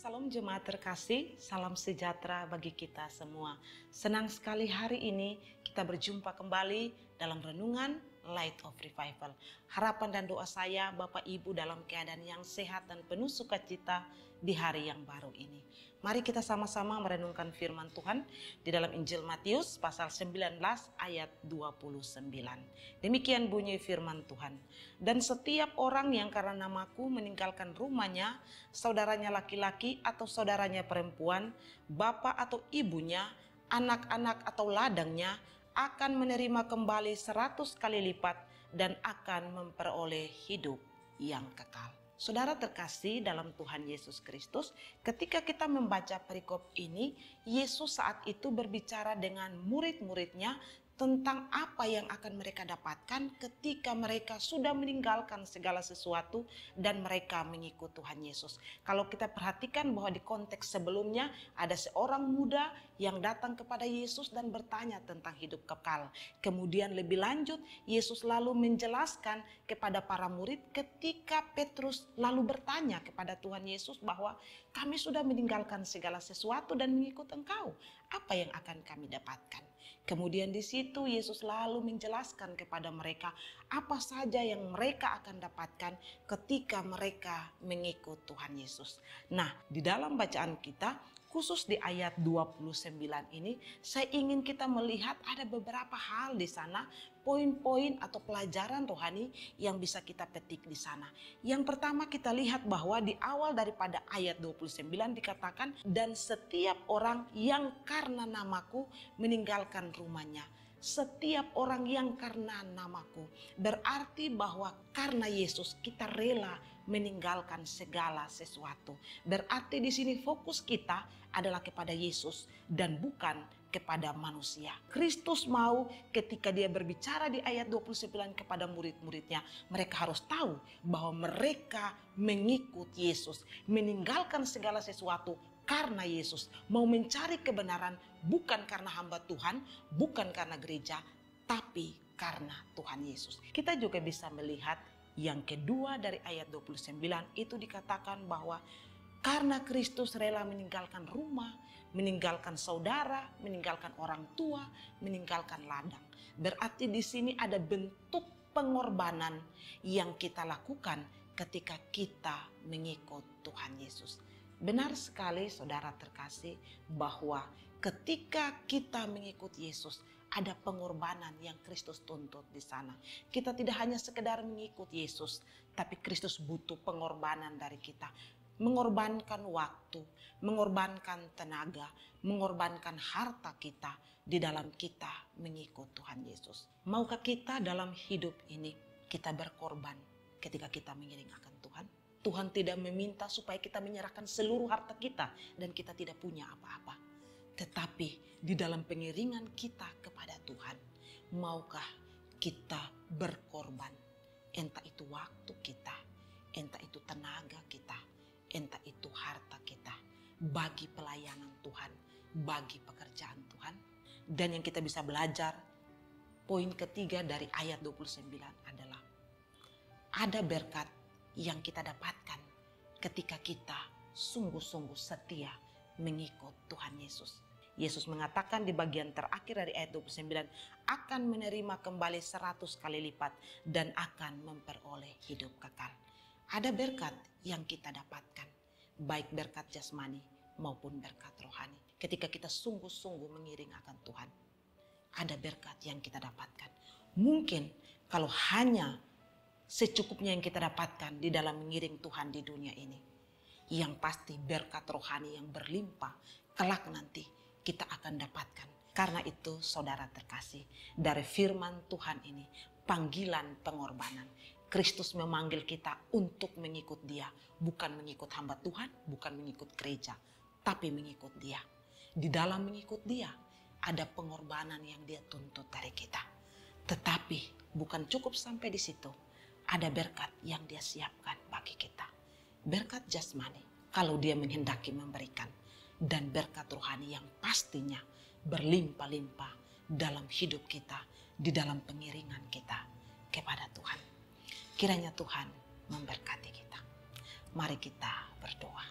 Salam jemaat terkasih, salam sejahtera bagi kita semua. Senang sekali hari ini kita berjumpa kembali dalam renungan Light of Revival. Harapan dan doa saya Bapak Ibu dalam keadaan yang sehat dan penuh sukacita di hari yang baru ini. Mari kita sama-sama merenungkan firman Tuhan di dalam Injil Matius pasal 19 ayat 29. Demikian bunyi firman Tuhan. Dan setiap orang yang karena namaku meninggalkan rumahnya, saudaranya laki-laki atau saudaranya perempuan, bapak atau ibunya, anak-anak atau ladangnya, akan menerima kembali 100 kali lipat dan akan memperoleh hidup yang kekal. Saudara terkasih dalam Tuhan Yesus Kristus, ketika kita membaca perikop ini, Yesus saat itu berbicara dengan murid-muridnya tentang apa yang akan mereka dapatkan ketika mereka sudah meninggalkan segala sesuatu dan mereka mengikut Tuhan Yesus. Kalau kita perhatikan bahwa di konteks sebelumnya ada seorang muda yang datang kepada Yesus dan bertanya tentang hidup kekal. Kemudian lebih lanjut Yesus lalu menjelaskan kepada para murid ketika Petrus lalu bertanya kepada Tuhan Yesus bahwa kami sudah meninggalkan segala sesuatu dan mengikut Engkau. Apa yang akan kami dapatkan? Kemudian di situ Yesus lalu menjelaskan kepada mereka apa saja yang mereka akan dapatkan ketika mereka mengikut Tuhan Yesus. Nah, di dalam bacaan kita, khusus di ayat 29 ini, saya ingin kita melihat ada beberapa hal di sana, poin-poin atau pelajaran rohani yang bisa kita petik di sana. Yang pertama kita lihat bahwa di awal daripada ayat 29 dikatakan, dan setiap orang yang karena namaku meninggalkan rumahnya. Setiap orang yang karena namaku, berarti bahwa karena Yesus kita rela meninggalkan segala sesuatu. Berarti di sini fokus kita adalah kepada Yesus dan bukan kepada manusia. Kristus mau ketika dia berbicara di ayat 29 kepada murid-muridnya, mereka harus tahu bahwa mereka mengikut Yesus, meninggalkan segala sesuatu karena Yesus, mau mencari kebenaran bukan karena hamba Tuhan, bukan karena gereja, tapi karena Tuhan Yesus. Kita juga bisa melihat yang kedua dari ayat 29 itu dikatakan bahwa karena Kristus rela meninggalkan rumah, meninggalkan saudara, meninggalkan orang tua, meninggalkan ladang. Berarti di sini ada bentuk pengorbanan yang kita lakukan ketika kita mengikut Tuhan Yesus. Benar sekali saudara terkasih bahwa ketika kita mengikut Yesus ada pengorbanan yang Kristus tuntut di sana. Kita tidak hanya sekedar mengikut Yesus, tapi Kristus butuh pengorbanan dari kita. Mengorbankan waktu, mengorbankan tenaga, mengorbankan harta kita di dalam kita mengikut Tuhan Yesus. Maukah kita dalam hidup ini kita berkorban ketika kita mengiring akan Tuhan? Tuhan tidak meminta supaya kita menyerahkan seluruh harta kita dan kita tidak punya apa-apa. Tetapi di dalam pengiringan kita kepada Tuhan, maukah kita berkorban? Entah itu waktu kita, entah itu tenaga kita, entah itu harta kita, bagi pelayanan Tuhan, bagi pekerjaan Tuhan. Dan yang kita bisa belajar, poin ketiga dari ayat 29 adalah ada berkat yang kita dapatkan ketika kita sungguh-sungguh setia mengikut Tuhan Yesus. Yesus mengatakan di bagian terakhir dari ayat 29, akan menerima kembali 100 kali lipat dan akan memperoleh hidup kekal. Ada berkat yang kita dapatkan, baik berkat jasmani maupun berkat rohani. Ketika kita sungguh-sungguh mengiring akan Tuhan, ada berkat yang kita dapatkan. Mungkin kalau hanya secukupnya yang kita dapatkan di dalam mengiring Tuhan di dunia ini, yang pasti berkat rohani yang berlimpah kelak nanti kita akan dapatkan. Karena itu saudara terkasih, dari firman Tuhan ini panggilan pengorbanan. Kristus memanggil kita untuk mengikut Dia, bukan mengikut hamba Tuhan, bukan mengikut gereja, tapi mengikut Dia. Di dalam mengikut Dia ada pengorbanan yang Dia tuntut dari kita. Tetapi bukan cukup sampai di situ. Ada berkat yang Dia siapkan bagi kita. Berkat jasmani kalau Dia menghendaki memberikan. Dan berkat rohani yang pastinya berlimpah-limpah dalam hidup kita. Di dalam pengiringan kita kepada Tuhan. Kiranya Tuhan memberkati kita. Mari kita berdoa.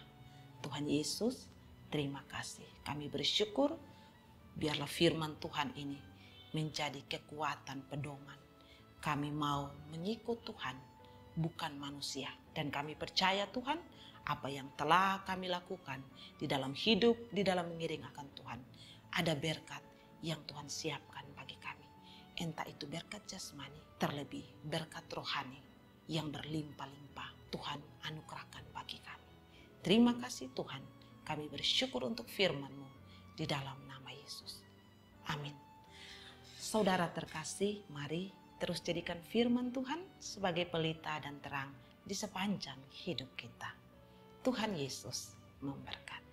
Tuhan Yesus, terima kasih. Kami bersyukur, biarlah firman Tuhan ini menjadi kekuatan pedoman. Kami mau mengikut Tuhan, bukan manusia. Dan kami percaya Tuhan, apa yang telah kami lakukan di dalam hidup, di dalam mengiring akan Tuhan, ada berkat yang Tuhan siapkan bagi kami. Entah itu berkat jasmani, terlebih berkat rohani yang berlimpah-limpah Tuhan anugerahkan bagi kami. Terima kasih Tuhan, kami bersyukur untuk firman-Mu di dalam nama Yesus. Amin. Saudara terkasih, mari terus jadikan firman Tuhan sebagai pelita dan terang di sepanjang hidup kita. Tuhan Yesus memberkati.